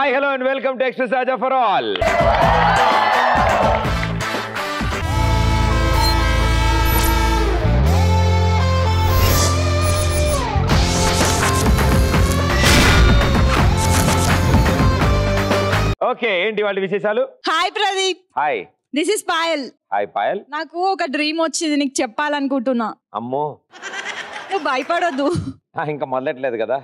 Hi, hello and welcome to Extra Saja for all. Okay, ఏంటి వాళ్ళ విశేషాలు? Hi Pradeep. Hi. This is Payal. Hi Payal. నాకు ఒక డ్రీమ్ వచ్చింది, నీకు చెప్పాలనుకుంటున్నా. అమ్మో, నువ్వు భయపడొద్దు. ఇంకా మొదలట్లేదు కదా.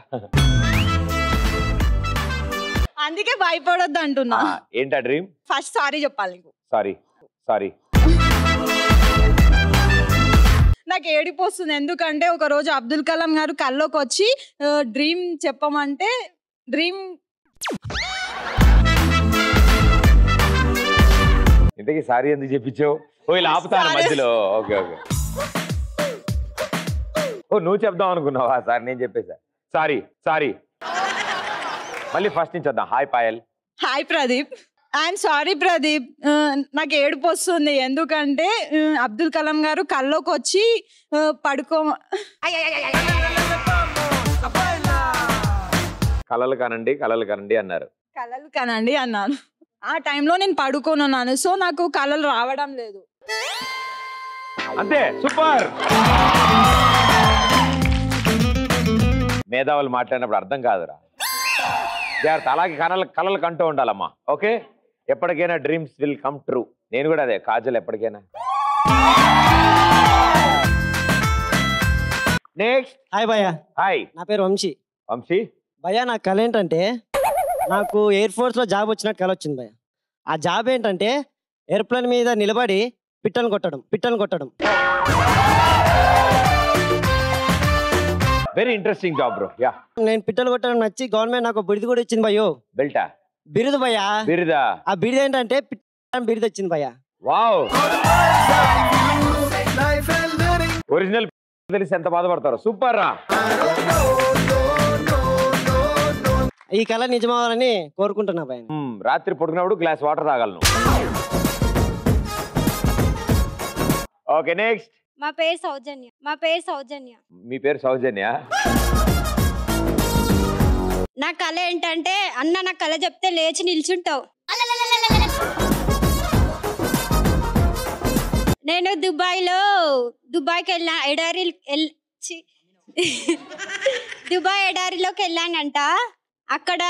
అందుకే భయపడొద్దు అంటున్నా. ఏంటా డ్రీమ్? ఫస్ట్ సారీ చెప్పాలి నీకు. సారీ. నాకు ఏడిపు వస్తుంది, ఎందుకంటే ఒక రోజు అబ్దుల్ కలాం గారు కల్లోకి వచ్చి డ్రీమ్ చెప్పమంటే డ్రీమ్ ఇంతకీ సారీ ఎందుకు చెప్పించావు? ఓ ఇలా ఆపుతాను మధ్యలో. ఓకే. ఓ నువ్వు చెప్దాం అనుకున్నావా? సార్ నేను చెప్పేసా. సారీ. మళ్ళీ ఫస్ట్ నుంచి వద్దాం. Hi Payal. Hi Pradeep. I'm sorry Pradeep, నాకు ఏడుపు వస్తుంది, ఎందుకంటే అబ్దుల్ కలాం గారు కల్లోకి వచ్చి కలలు కనండి అన్నారు. కలలు కనండి అన్నాను. ఆ టైంలో నేను పడుకొని ఉన్నాను, సో నాకు కలలు రావడం లేదు. అంతే, సూపర్. మేధావులు మాట్లాడినప్పుడు అర్థం కాదురా. జాగ్రత్త, అలాగే కలలు కంటూ ఉండాలమ్మా. ఓకే, ఎప్పటికైనా డ్రీమ్స్ విల్ కమ్ ట్రూ. నేను కూడా అదే, కాజల్ ఎప్పటికైనా. నెక్స్ట్. హాయ్ భయ్య. హాయ్, నా పేరు వంశీ. భయ్య, నా కళ ఏంటంటే నాకు ఎయిర్ ఫోర్స్లో జాబ్ వచ్చినట్టు కళ వచ్చింది భయ్య. ఆ జాబ్ ఏంటంటే ఎయిర్ప్లేన్ మీద నిలబడి పిట్టలు కొట్టడం. Very interesting job bro. Yeah, నేను పిట్టలు కొట్టడం నచ్చి గవర్నమెంట్ నాకు బిరుదు కూడా ఇచ్చింది భయ్యో. బెల్టా? బిరుదు భయ్య. బిరుదా? ఆ బిరుదు ఏంటంటే బిరుదు వచ్చింది భయ్య. వావ్, ఒరిజినల్ తెలిసి ఎంత బాధపడతారు. సూపర్ రా. ఈ కళ నిజమవ్వాలని కోరుకుంటున్నా భయ్య. రాత్రి పడుకున్నప్పుడు గ్లాస్ వాటర్ తాగలను. Okay, next. మా పేరు సౌజన్య. మీ పేరు సౌజన్య? నా కళ ఏంటంటే, అన్న నా కళ చెప్తే లేచి నిల్చుంటావు. నేను దుబాయ్కి వెళ్ళా, దుబాయ్ ఎడారిలోకి వెళ్ళానంట. అక్కడ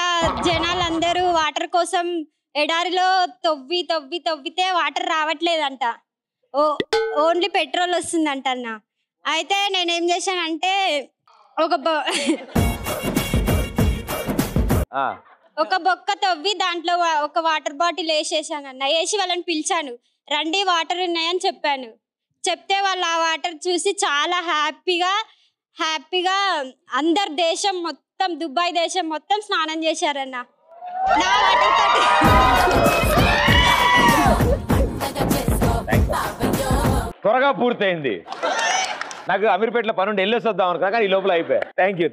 జనాలందరూ వాటర్ కోసం ఎడారిలో తవ్వితే వాటర్ రావట్లేదంట, ఓన్లీ పెట్రోల్ వస్తుందంట అన్న. అయితే నేనేం చేశానంటే ఒక బొక్క తవ్వి దాంట్లో ఒక వాటర్ బాటిల్ వేసేసానన్న. వేసి వాళ్ళని పిలిచాను, రండి వాటర్ ఉన్నాయని చెప్పాను. చెప్తే వాళ్ళు ఆ వాటర్ చూసి చాలా హ్యాపీగా అందరు దేశం మొత్తం, దుబాయ్ దేశం మొత్తం స్నానం చేశారన్న నా వాటర్ తోటి. త్వరగా పూర్తయింది. నాకు అమీర్పేటలో పనుండి వెళ్ళేసి వద్దాం అనుకున్నా, కానీ ఈ లోపల అయిపోయా. Thank you.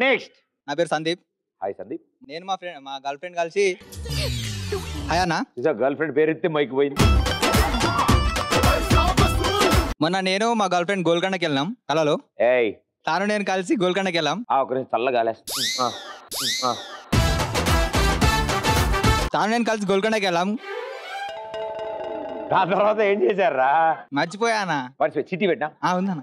నెక్స్ట్. నా పేరు సందీప్. హాయ్ సందీప్. నేను మా గర్ల్ ఫ్రెండ్ కలిసి హాయ్ అన్న. గర్ల్ ఫ్రెండ్ పేరు ఎత్తే మైక్ పోయింది. మొన్న నేను మా గర్ల్ ఫ్రెండ్ గోల్కొండకి వెళ్ళాం కళలో. తాను నేను కలిసి గోల్కొండకి వెళ్ళాం. దాని తర్వాత ఏం చేశారా? మర్చిపోయానా? చిట్టి పెట్టినా ఉందన్న.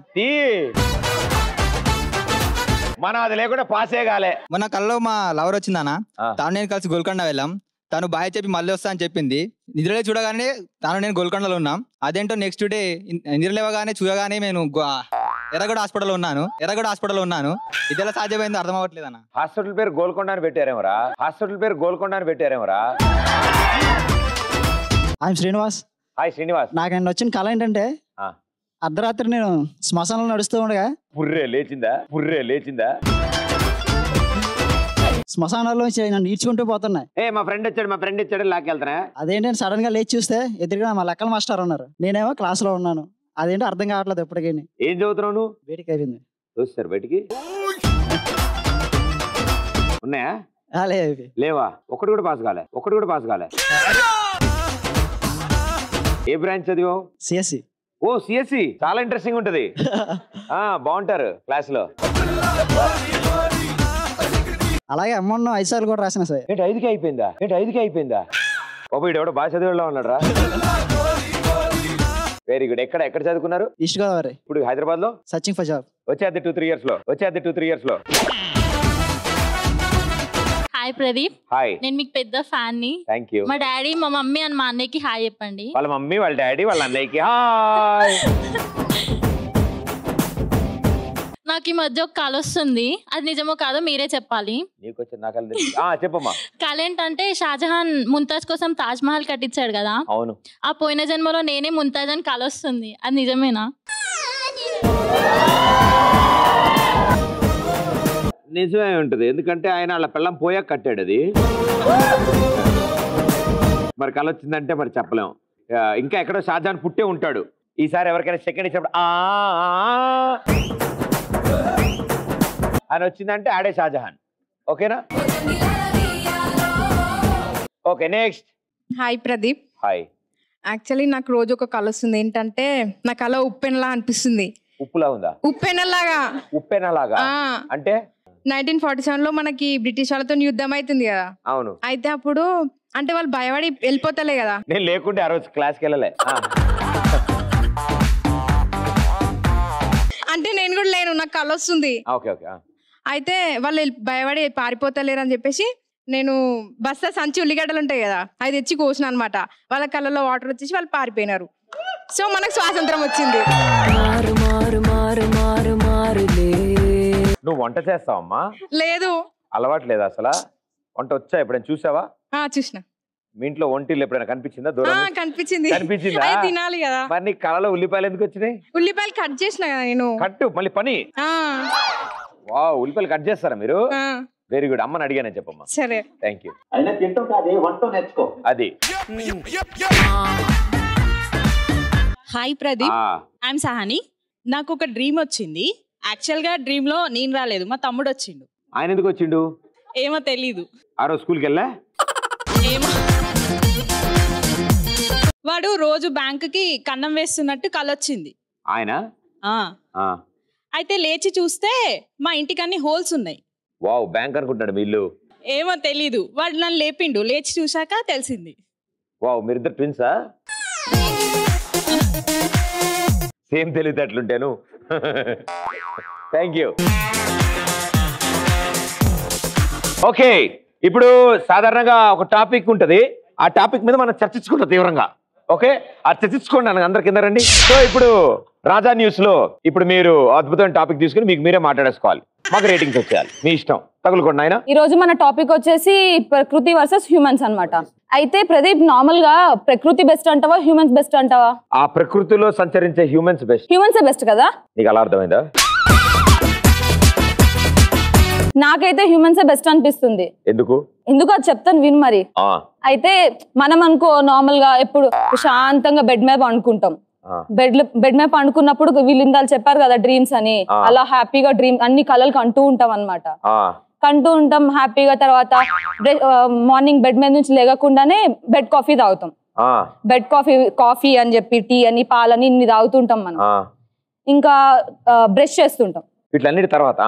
మనం అది లేకుండా పాసే కాలే. మొన్న కళలో మా లవర్ వచ్చిందన్న, తాను నేను కలిసి గోల్కొండ వెళ్ళాం. తను బాయ్ చెప్పి మళ్ళీ వస్తా అని చెప్పింది. నిద్రలే చూడగానే తాను నేను గోల్కొండలో ఉన్నాం. అదేంటో నెక్స్ట్ డే నిద్రలేవగానే చూడగానే నేను ఎర్రగొండ హాస్పిటల్లో ఉన్నాను. ఇదెలా సాధ్యమైందో అర్థం అవ్వట్లేదు అన్న. హాస్పిటల్ పేరు గోల్కొండ అని పెట్టారేమరా? శ్రీనివాస్. హాయ్ శ్రీనివాస్. నాకు వచ్చిన కళ ఏంటంటే అర్ధరాత్రి నేను శ్మశానంలో నడుస్తూ ఉండగా పుర్రే లేచిందా? శ్మశానాల్లో నన్ను ఈడ్చుకుంటూ పోతున్నాయి. మా ఫ్రెండ్ వచ్చాడు లాక్కెళ్తానా? అదేంటంటే సడన్ గా లేచి చూస్తే ఎదురుగా మా లెక్కల మాస్టర్ ఉన్నారు, నేనేమో క్లాస్ లో ఉన్నాను. అదేంటో అర్థం కావట్లేదు ఎప్పటికీ. ఏం చదువుతున్నావు నువ్వు? బయటికి అయిపోయింది. చూస్తారు బయటికి ఉన్నాయా? లేవా? ఒకటి కూడా పాస్ కాలే. ఏ బ్రాంచ్ చదివావు? సిఎస్సి. ఓ సిఎస్సి చాలా ఇంట్రెస్టింగ్ ఉంటది. బాగుంటారు క్లాస్ లో. అలాగే అమ్మను 5 సార్లు కూడా రాసిన సార్. ఏంటి 5కి అయిపోయిందా? బాబు వీడు బాగా చదివేలా ఉన్నాడు రా. Very good. ఎక్కడ చదువుకున్నారు? ఈస్ట్ గోదావరి. ఇప్పుడు హైదరాబాద్ లో సర్చింగ్ ఫర్ జాబ్. వచ్చేది 2-3 ఇయర్స్ లో. హాయ్ ప్రదీప్. హాయ్. నేను మీకు పెద్ద ఫ్యాన్ ని. Thank you. మా డాడీ మా మమ్మీ అని మా అన్నయ్యకి హాయ్ చెప్పండి. వాళ్ళ మమ్మీ వాళ్ళ డాడీ వాళ్ళ అన్నయ్యకి హాయ్. నాకు ఈ మధ్య ఒక కళ వస్తుంది, అది నిజమో కాదో మీరే చెప్పాలి. నీకు వచ్చి నాకు చెప్పమ్మా. కళ ఏంటంటే షాజహాన్ ముంతాజ్ కోసం తాజ్ మహల్ కట్టించాడు కదా. అవును. ఆ పోయిన జన్మలో నేనే ముంతాజ్ అని కళ వస్తుంది, అది నిజమేనా? నిజమే ఉంటుంది, ఎందుకంటే ఆయన వాళ్ళ పిల్లం పోయాక కట్టాడు అది. మరి కళ వచ్చిందంటే మరి చెప్పలేం. ఇంకా ఎక్కడో షాజహాన్ పుట్టే ఉంటాడు. ఈసారి ఎవరికైనా సెకండ్ ఇచ్చినప్పుడు అని వచ్చిందంటే ఆడే షాజహాన్. ఓకేనా? Okay next. Hi Pradeep. Hi. Actually నాకు రోజు ఒక కళ వస్తుంది. ఏంటంటే నా కళ ఉప్పెనలా అనిపిస్తుంది. ఉప్పులా ఉందా? ఉప్పెనలాగా అంటే 1947 లో మనకి బ్రిటిష్ వాళ్ళతో యుద్ధం అవుతుంది కదా. అవును. అయితే అప్పుడు అంటే వాళ్ళు భయపడి వెళ్ళిపోతలే కదా. నేను లేకుంటే ఆ రోజు క్లాస్కి వెళ్ళలే. అంటే నేను కూడా లేను, నాకు కళ వస్తుంది. Okay okay. అయితే వాళ్ళు భయపడి పారిపోతలేరు అని చెప్పేసి నేను బస్తా సంచి ఉల్లిగడ్డలు ఉంటాయి కదా, అది తెచ్చి కోసిన అనమాట. వాళ్ళ కళ్ళలో వాటర్ వచ్చేసి వాళ్ళు పారిపోయినారు. సో మనకు స్వాతంత్రం వచ్చింది. నువ్వు వంట చేస్తావమ్మా? లేదు. అలవాటు లేదా అసలు? వంట వచ్చా ఎప్పుడైనా చూసావా? చూసిన. మీ ఇంట్లో వంటిల్లు ఎప్పుడైనా కనిపించిందా? దూరం కనిపించిందా? తినాలి కదా. మరి నీ కళలో ఉల్లిపాయలు ఎందుకు వచ్చినాయి? ఉల్లిపాయలు కట్ చేసిన కదా నేను. కట్టు మళ్ళీ పని. వావ్, ఉల్లిపాయలు కట్ చేస్తారా మీరు? Very good. అమ్మని అడిగానే చెప్పమ్మా. సరే, థ్యాంక్ యూ. అది. Hi Pradeep, I'm Sahani. నాకు ఒక డ్రీమ్ వచ్చింది. యాక్చువల్ గా డ్రీమ్ లో నేను రాలేదు, మా తమ్ముడు వచ్చిండు. ఆయన ఎందుకు వచ్చిండు? ఏమో తెలీదు. ఆ రోజు స్కూల్కి వెళ్ళా? ఏమో. వాడు రోజు బ్యాంక్ కి కన్నం వేస్తున్నట్టు కలొచ్చింది. ఆయన అయితే లేచి చూస్తే మా ఇంటికి అన్ని హోల్స్ ఉన్నాయి. వావ్, బ్యాంక్ అనుకుంటాడు మీ ఇల్లు. ఏమో తెలీదు. వాడు నన్ను లేపిండు, లేచి చూసాక తెలిసింది. వావ్, మీరిద్దరు ట్విన్సా? సేమ్ తెలియదు అట్లుంటాను. Thank you. ఓకే, ఇప్పుడు సాధారణంగా ఒక టాపిక్ ఉంటుంది. ఆ టాపిక్ మీద మనం చర్చించుకుంటాం తీవ్రంగా. ఓకే, అది చర్చించుకోండి అన్న అందరి కింద రండి. సో ఇప్పుడు రాజా న్యూస్ లో ఇప్పుడు మీరు అద్భుతమైన టాపిక్ తీసుకుని మీకు మీరే మాట్లాడేసుకోవాలి. మాకు రేటింగ్స్ వచ్చేయాలి. మీ ఇష్టం, తగులుకోండి ఆయన. ఈ రోజు మన టాపిక్ వచ్చేసి ప్రకృతి వర్సెస్ హ్యూమన్స్ అన్నమాట. అయితే ప్రదీప్, నార్మల్ గా ప్రకృతి బెస్ట్ అంటావా, హ్యూమన్స్ బెస్ట్ అంటావా? ఆ ప్రకృతిలో సంచరించే హ్యూమన్స్ బెస్ట్. హ్యూమన్స్ బెస్ట్ కదా? నీకు అలా అర్థమైందా? నాకైతే హ్యూమన్స్ బెస్ట్ అనిపిస్తుంది. ఎందుకు? ఎందుకు అది చెప్తాను విను మరి. అయితే మనం అనుకో నార్మల్ గా ఎప్పుడు శాంతంగా బెడ్ మీద పండుకుంటాం. బెడ్ మీద పండుకున్నప్పుడు వీళ్ళు ఇందాలు చెప్పారు కదా డ్రీమ్స్ అని, అలా హ్యాపీగా డ్రీమ్ అన్ని కలలు కంటూ ఉంటాం అనమాట. కంటూ ఉంటాం హ్యాపీగా. తర్వాత మార్నింగ్ బెడ్ మీద నుంచి లేగకుండానే బెడ్ కాఫీ తాగుతాం. బెడ్ కాఫీ అని చెప్పి టీ అని పాలని ఇన్ని తాగుతుంటాం మనం. ఇంకా బ్రష్ చేస్తుంటాం. వీటిలన్నిటి తర్వాత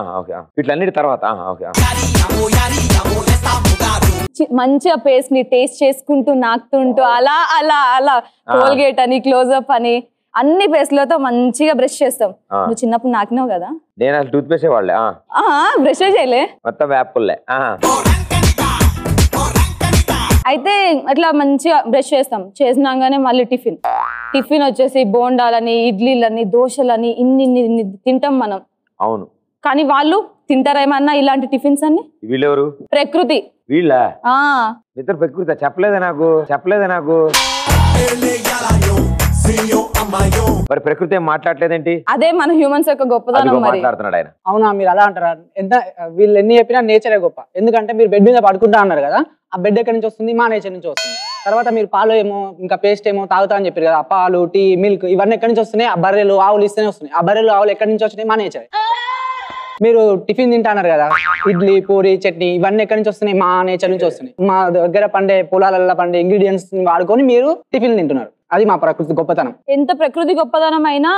మంచిగా పేస్ట్ ని టేస్ట్ చేసుకుంటూ నాకుతుంటూ అలా అలా అలా కోల్గేట్ అని క్లోజ్అప్ అని అన్ని పేస్ట్లతో మంచిగా బ్రష్ చేస్తాం. నువ్వు చిన్నప్పుడు నాకినావు కదా? నేను అసలు టూత్ పేస్ట్ వాడలే. బ్రష్ చేయలే, మొత్తం వేపుల్లే. అయితే అట్లా మంచిగా బ్రష్ చేస్తాం. చేసినాగానే మళ్ళీ టిఫిన్ వచ్చేసి బోండాలని, ఇడ్లీలని, దోశలని ఇన్ని తింటాం మనం. అవును. కానీ వాళ్ళు తింటారేమన్నా ఇలాంటి టిఫిన్స్ అన్ని? వీళ్ళెవరు? ప్రకృతి. వీళ్ళ ఇద్దరు ప్రకృతి. చెప్పలేదా నాకు? మరి ప్రకృతి ఏం మాట్లాడలేదేంటి? అదే మన హ్యూమన్స్ యొక్క గొప్పదనం. మాట్లాడుతున్నాడు ఆయన. అవునా, మీరు అలా అంటారా? ఎంత వీళ్ళు ఎన్ని చెప్పినా నేచరే గొప్ప. ఎందుకంటే మీరు బెడ్ మీద పడుకుంటా అన్నారు కదా, ఆ బెడ్ ఎక్కడి నుంచి వస్తుంది? మా నేచర్ నుంచి వస్తుంది. తర్వాత మీరు పాలు ఏమో ఇంకా పేస్ట్ ఏమో తాగుతా అని చెప్పారు కదా, పాలు, టీ, మిల్క్ ఇవన్నీ ఎక్కడి నుంచి వస్తున్నాయి? ఆ బర్రెలు, ఆవులు ఇస్తేనే వస్తున్నాయి. ఆ బర్రెలు, ఆవులు ఎక్కడి నుంచి వచ్చినాయి? మా నేచరే. మీరు టిఫిన్ తింటున్నారు కదా, ఇడ్లీ, పూరి, చట్నీ ఇవన్నీ ఎక్కడి నుంచి వస్తున్నాయి? మా నేచర్ నుంచి వస్తున్నాయి. మా దగ్గర పండే పొలాలలో పండే ఇంగ్రీడియంట్స్ వాడుకొని మీరు టిఫిన్ తింటున్నారు. అది మా ప్రకృతి గొప్పతనం. ఎంత ప్రకృతి గొప్పదనం అయినా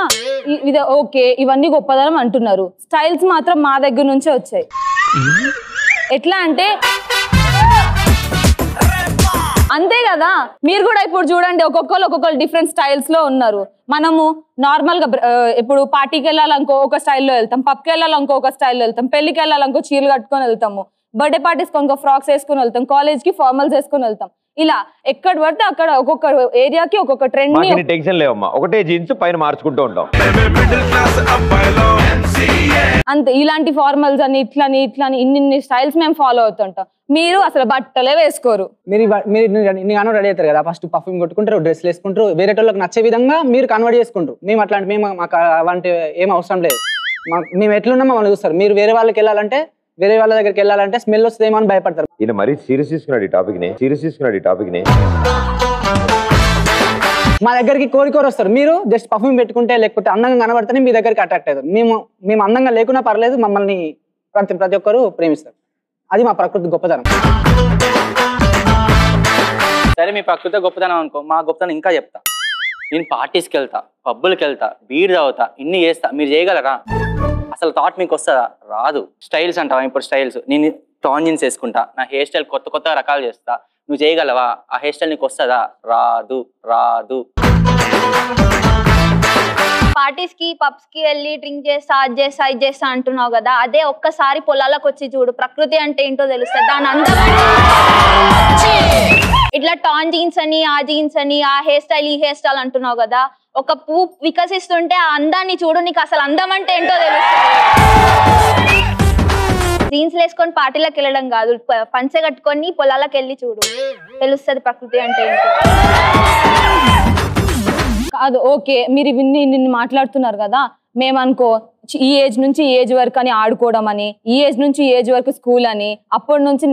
ఇది ఓకే, ఇవన్నీ గొప్పదనం అంటున్నారు. స్టైల్స్ మాత్రం మా దగ్గర నుంచే వచ్చాయి. ఎట్లా అంటే అంతే కదా, మీరు కూడా ఇప్పుడు చూడండి, ఒక్కొక్కరు డిఫరెంట్ స్టైల్స్ లో ఉన్నారు. మనము నార్మల్ గా ఇప్పుడు పార్టీకి వెళ్ళాలనుకో ఒక స్టైల్లో వెళ్తాం, పబ్కి వెళ్ళాలనుకో ఒక స్టైల్లో వెళ్తాం, పెళ్లికి వెళ్ళాలనుకో చీరలు కట్టుకొని వెళ్తాము, బర్త్డే పార్టీస్ కొనుక్కో ఫ్రాక్స్ వేసుకొని వెళ్తాం, కాలేజ్ కి ఫార్మల్స్ వేసుకొని వెళ్తాం. ఇలా ఎక్కడ పడితే అక్కడ ఒక్కొక్క ఏరియాకి ఒక్కొక్క ట్రెండ్ ని టెన్షన్ లేవమ్మా, ఒకటే జీన్స్ పైన మార్చుకుంటూ ఉంటాం అంతే. ఇలాంటి ఫార్మల్స్ అని ఇట్లని ఇన్ని స్టైల్స్ మేము ఫాలో అవుతుంటాం. మీరు అసలు బట్టలే వేసుకోరు. మీరు రెడీ అవుతారు కదా, ఫస్ట్ పర్ఫ్యూమ్ కొట్టుకుంటారు, డ్రెస్లు వేసుకుంటారు, వేరే వాళ్ళకి నచ్చే విధంగా మీరు కన్వర్ట్ చేసుకుంటారు. మేము మాకు అలాంటి ఏం అవసరం లేదు. మేము ఎట్లున్నా మమ్మల్ని చూస్తారు. మీరు వేరే వాళ్ళకి వెళ్ళాలంటే, వేరే వాళ్ళ దగ్గరికి వెళ్ళాలంటే స్మెల్ వస్తుందేమో అని భయపడతారు. ఈయన మరీ సీరియస్ తీసుకున్నాడు ఈ టాపిక్ ని. మా దగ్గరికి కోరి వస్తారు. మీరు జస్ట్ పర్ఫ్యూమ్ పెట్టుకుంటే లేకపోతే అందంగా కనబడితేనే మీ దగ్గరికి అట్రాక్ట్ అవుతారు. మేము అందంగా లేకున్నా పర్లేదు, మమ్మల్ని ప్రతి ఒక్కరు ప్రేమిస్తారు. అది మా ప్రకృతి గొప్పతనం. సరే మీ ప్రకృతి గొప్పతనం అనుకో, మా గొప్పతనం ఇంకా చెప్తా. నేను పార్టీస్కి వెళ్తా, పబ్బులకి వెళ్తా, బీర్ తాగుతా, ఇన్ని చేస్తా. మీరు చేయగలరా? అసలు థాట్ మీకు వస్తుందా? రాదు. స్టైల్స్ అంటావా? ఇప్పుడు స్టైల్స్ నేను టాన్ జీన్స్ వేసుకుంటా, నా హెయిర్ స్టైల్ కొత్త రకాలు చేస్తా. నువ్వు చేయగలవా? ఆ హెయిర్ స్టైల్ నీకు వస్తుందా? రాదు. పార్టీస్ కి పబ్స్ కి వెళ్ళి డ్రింక్ చేస్తా, అది చేస్తా అంటున్నావు కదా, అదే ఒక్కసారి పొలాలకు వచ్చి చూడు, ప్రకృతి అంటే ఏంటో తెలుస్తుంది. దాని అందం ఇట్లా టాన్ జీన్స్ అని, ఆ జీన్స్ అని, ఆ హెయిర్ స్టైల్, ఈ హెయిర్ స్టైల్ అంటున్నావు కదా, ఒక పువ్వు వికసిస్తుంటే ఆ అందాన్ని చూడు, నీకు అసలు అందం అంటే ఏంటో తెలుస్తుంది. జీన్స్ వేసుకొని పార్టీలకు వెళ్ళడం కాదు, పంచె కట్టుకొని పొలాలకు వెళ్ళి చూడు, తెలుస్తుంది ప్రకృతి అంటే ఏంటో. కాదు ఓకే, మీరు ఇన్ని మాట్లాడుతున్నారు కదా, మేము అనుకో ఈ ఏజ్ నుంచి ఈ ఏజ్ వరకు అని ఆడుకోవడం అని, ఈ ఏజ్ నుంచి ఈ ఏజ్ వరకు స్కూల్ అని, అప్పటి నుంచి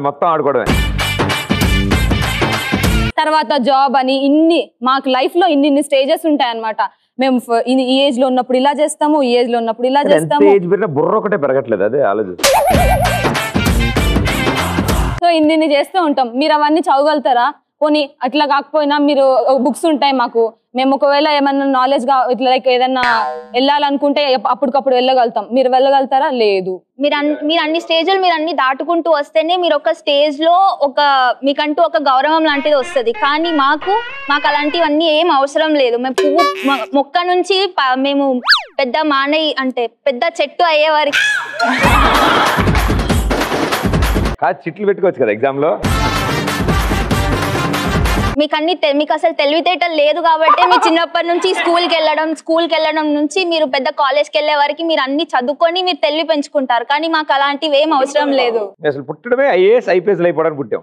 మొత్తం ఆడుకోవడమే, తర్వాత జాబ్ అని, ఇన్ని మాకు లైఫ్ లో ఇన్ని స్టేజెస్ ఉంటాయి అన్నమాట. మేము ఈ ఏజ్ లో ఉన్నప్పుడు ఇలా చేస్తాము, ఈ ఏజ్ లో ఉన్నప్పుడు ఇలా చేస్తాము. బుర్ర ఒకటే పెరగట్లేదు, అదే ఆలోచన. సో ఇన్ని చేస్తూ ఉంటాం. మీరు అవన్నీ చదవగలుగుతారా? పోనీ అట్లా కాకపోయినా మీరు బుక్స్ ఉంటాయి మాకు, మేము ఒకవేళ ఏమన్నా నాలెడ్జ్ గా ఇట్లా లైక్ ఏదన్నా వెళ్ళాలనుకుంటే అప్పటికప్పుడు వెళ్ళగలుగుతాం. మీరు వెళ్ళగలుగుతారా? లేదు. మీరు అన్ని స్టేజ్లు మీరు అన్ని దాటుకుంటూ వస్తేనే మీరు ఒక స్టేజ్ లో మీకంటూ ఒక గౌరవం లాంటిది వస్తుంది. కానీ మాకు అలాంటివన్నీ ఏం అవసరం లేదు. మేము పువ్వు మొక్క నుంచి మేము పెద్ద అంటే పెద్ద చెట్టు అయ్యే వారికి చిట్లు పెట్టుకోవచ్చు కదా ఎగ్జామ్ లో. మీకు అసలు తెలివితేటలు లేదు కాబట్టి మీరు చిన్నప్పటి నుంచి స్కూల్కి వెళ్ళడం నుంచి మీరు పెద్ద కాలేజ్కి వెళ్ళే వరకు మీరు అన్ని చదువుకొని మీరు తెలివి పెంచుకుంటారు. కానీ మాకు అలాంటివి ఏం అవసరం లేదు. అసలు పుట్టడమే ఐఏఎస్ ఐపీఎస్ అయిపోవడానికి పుట్టాం.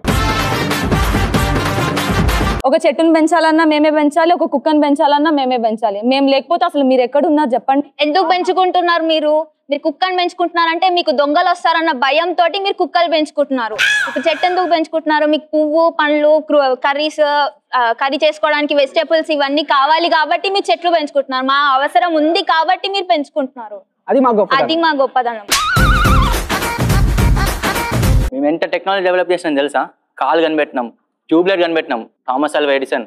ఒక చెట్టును పెంచాలన్నా మేమే పెంచాలి, ఒక కుక్కను పెంచాలన్నా మేమే పెంచాలి. మేము లేకపోతే అసలు మీరు ఎక్కడున్నారు చెప్పండి. ఎందుకు పెంచుకుంటున్నారు? మీరు కుక్కను పెంచుకుంటున్నారంటే మీకు దొంగలు వస్తారన్న భయంతో మీరు కుక్కలు పెంచుకుంటున్నారు. ఒక చెట్టు ఎందుకు పెంచుకుంటున్నారు? మీకు పువ్వు, పండ్లు, కర్రీ చేసుకోవడానికి వెజిటేబుల్స్ ఇవన్నీ కావాలి కాబట్టి మీరు చెట్లు పెంచుకుంటున్నారు. మా అవసరం ఉంది కాబట్టి మీరు పెంచుకుంటున్నారు. అది మా గొప్పదనం. మేము ఎంత టెక్నాలజీ డెవలప్ చేసినాం తెలుసా? కాల్ కనిపెట్టినాం, ట్యూబ్లైట్ కనిపెట్టినాం, థామస్ ఆల్వా ఎడిసన్.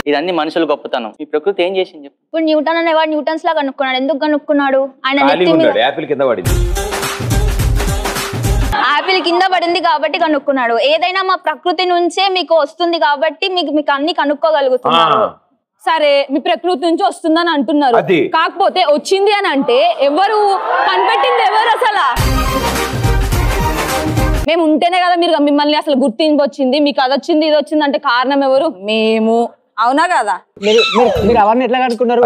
ఇదన్నీ మనుషులు గొప్పతనం. ఈ ప్రకృతి ఏం చేసింది చెప్పు. ఇప్పుడు న్యూటన్ అనేవాడు న్యూటన్స్ లా కనుక్కున్నాడు. ఎందుకు కనుక్కున్నాడు? ఆయన యాపిల్ కింద పడింది కాబట్టి కనుక్కున్నాడు. ఏదైనా మా ప్రకృతి నుంచే మీకు వస్తుంది కాబట్టి మీకు అన్ని కనుక్కోగలుగుతున్నారు. సరే, మీ ప్రకృతి నుంచి వస్తుందని అంటున్నారు. కాకపోతే వచ్చింది అని అంటే ఎవరు కనిపెట్టింది? ఎవరు అసలు? మేము ఉంటేనే కదా మిమ్మల్ని అసలు గుర్తింపు వచ్చింది. మీకు అది వచ్చింది ఇది వచ్చింది అంటే కారణం ఎవరు? మేము. అవునా కదా? మీరు అవన్నీ ఎట్లా కనుక్కున్నారు?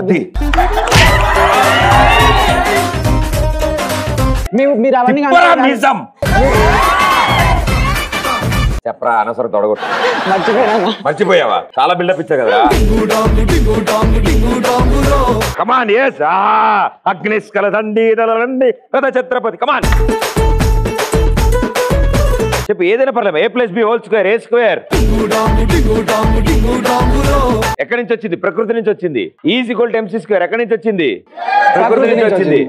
మీరు అవన్నీ చెప్పరా, అనవసరం తొడగొట్టు. మర్చిపోయావా? చాలా బిల్డప్ ఇచ్చా కదా. కమాన్, yes, అగ్నిస్కలదండి రథ ఛత్రపతి. కమాన్ చెప్పు, ఏదైనా పర్లేదు. A+B² A స్క్వేర్ ఎక్కడి నుంచి వచ్చింది? ప్రకృతి నుంచి వచ్చింది. E=MC². ఎక్కడి నుంచి వచ్చింది? ప్రకృతి నుంచి వచ్చింది.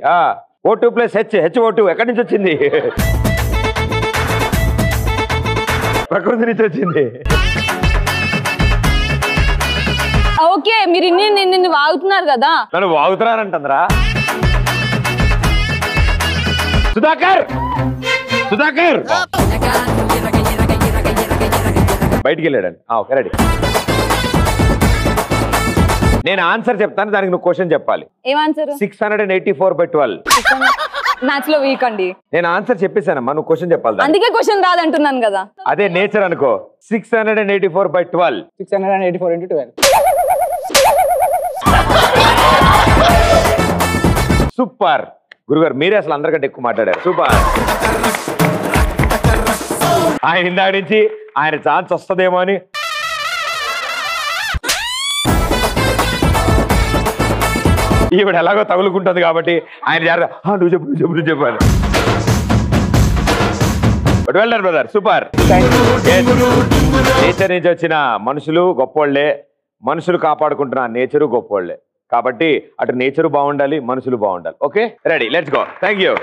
O2+H HO2 ఎక్కడి నుంచి వచ్చింది? ప్రకృతి నుంచి వచ్చింది. ఓకే మీరు నిన్ను వాగుతున్నారు కదా. నన్ను వాగుతున్నానంటుందిరా. సుధాకర్ సుధాకర్ బయటికి వెళ్ళాడండి. Okay ready. నేను ఆన్సర్ చెప్తాను, దానికి నువ్వు క్వశ్చన్ చెప్పాలి. ఏం ఆన్సర్? 684/12. మ్యాథ్స్ లో వీక్ అండి. నేను ఆన్సర్ చెప్పేసానమ్మా, నువ్వు క్వశ్చన్ చెప్పాలి. అందుకే క్వశ్చన్ రాదంటున్నాను కదా. అదే నేచర్ అనుకో. 684/12. 684 × 12. సూపర్ గురుగారు, మీరే అసలు అందరికంటే ఎక్కువ మాట్లాడారు. సూపర్. ఆయన ఇందాక నుంచి ఆయన ఛాన్స్ వస్తుందేమో అని ఈవిడ ఎలాగో తగులుకుంటుంది కాబట్టి ఆయన జాగ్రత్త నువ్వు చెప్పాను. But well done brother, super. Nature నుంచి వచ్చిన మనుషులు గొప్పోళ్లే, మనుషులు కాపాడుకుంటున్న నేచరు గొప్పోళ్లే. కాబట్టి అటు నేచరు బాగుండాలి, మనుషులు బాగుండాలి. Okay ready, let's go. Thank you.